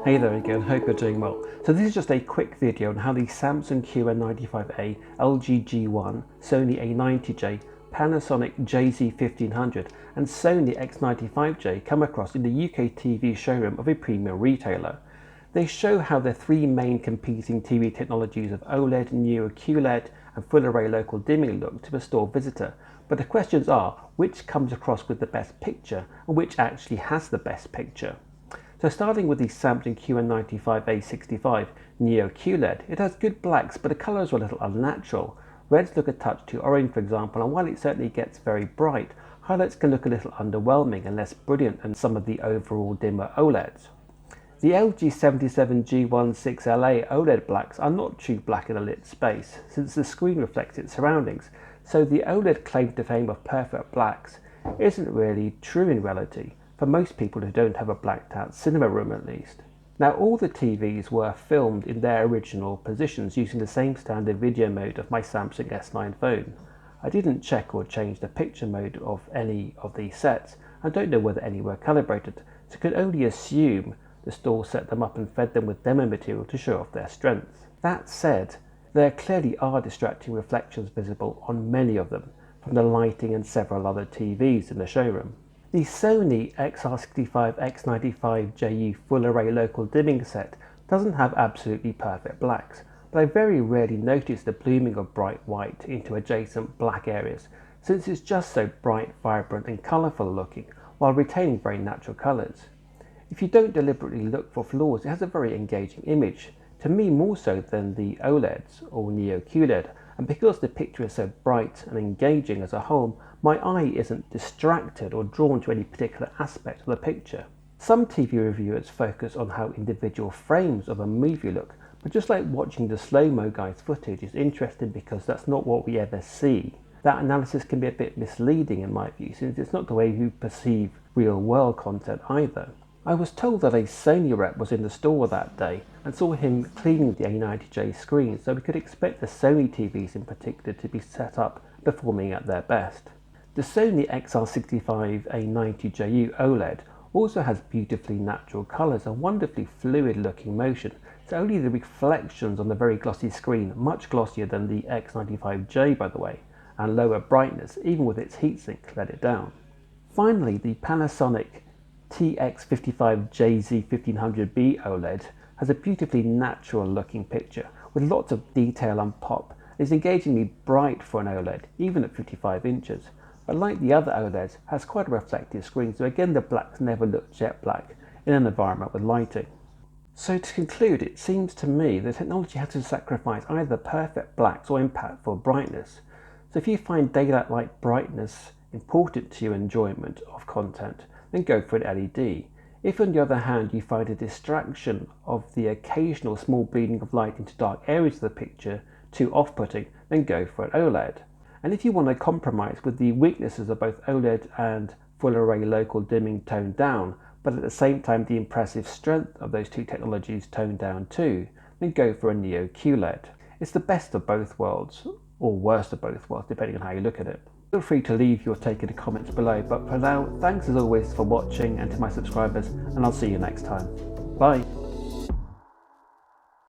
Hey there again, hope you're doing well. So this is just a quick video on how the Samsung QN95A, LG G1, Sony A90J, Panasonic JZ1500 and Sony X95J come across in the UK TV showroom of a premium retailer. They show how the three main competing TV technologies of OLED, Neo QLED and full array local dimming look to the store visitor. But the questions are, which comes across with the best picture and which actually has the best picture? So starting with the Samsung QN95A65 Neo QLED, it has good blacks but the colours are a little unnatural. Reds look a touch too orange for example, and while it certainly gets very bright, highlights can look a little underwhelming and less brilliant than some of the overall dimmer OLEDs. The LG 77G16LA OLED blacks are not true black in a lit space, since the screen reflects its surroundings, so the OLED claim to fame of perfect blacks isn't really true in reality, for most people who don't have a blacked out cinema room at least. Now all the TVs were filmed in their original positions using the same standard video mode of my Samsung S9 phone. I didn't check or change the picture mode of any of these sets and don't know whether any were calibrated, so could only assume the store set them up and fed them with demo material to show off their strengths. That said, there clearly are distracting reflections visible on many of them, from the lighting and several other TVs in the showroom. The Sony XR65X95JU full array local dimming set doesn't have absolutely perfect blacks, but I very rarely notice the blooming of bright white into adjacent black areas, since it's just so bright, vibrant and colourful looking, while retaining very natural colours. If you don't deliberately look for flaws, it has a very engaging image, to me more so than the OLEDs or Neo QLED, and because the picture is so bright and engaging as a whole, my eye isn't distracted or drawn to any particular aspect of the picture. Some TV reviewers focus on how individual frames of a movie look, but just like watching the slow-mo guy's footage is interesting because that's not what we ever see. That analysis can be a bit misleading in my view, since it's not the way you perceive real-world content either. I was told that a Sony rep was in the store that day and saw him cleaning the A90J screen, so we could expect the Sony TVs in particular to be set up performing at their best. The Sony XR65A90JU OLED also has beautifully natural colours and wonderfully fluid looking motion, so only the reflections on the very glossy screen, much glossier than the X95J by the way, and lower brightness even with its heatsink let it down. Finally, the Panasonic TX55JZ1500B OLED has a beautifully natural looking picture with lots of detail and pop. It's engagingly bright for an OLED, even at 55 inches, but like the other OLEDs, has quite a reflective screen, so again the blacks never look jet black in an environment with lighting. So to conclude, it seems to me the technology has to sacrifice either perfect blacks or impactful brightness. So if you find daylight-like brightness important to your enjoyment of content, then go for an LED. If on the other hand you find a distraction of the occasional small bleeding of light into dark areas of the picture too off-putting, then go for an OLED. And if you want to compromise with the weaknesses of both OLED and full array local dimming toned down, but at the same time the impressive strength of those two technologies toned down too, then go for a Neo QLED. It's the best of both worlds, or worst of both worlds depending on how you look at it. Feel free to leave your take in the comments below, but for now, thanks as always for watching, and to my subscribers, and I'll see you next time. Bye!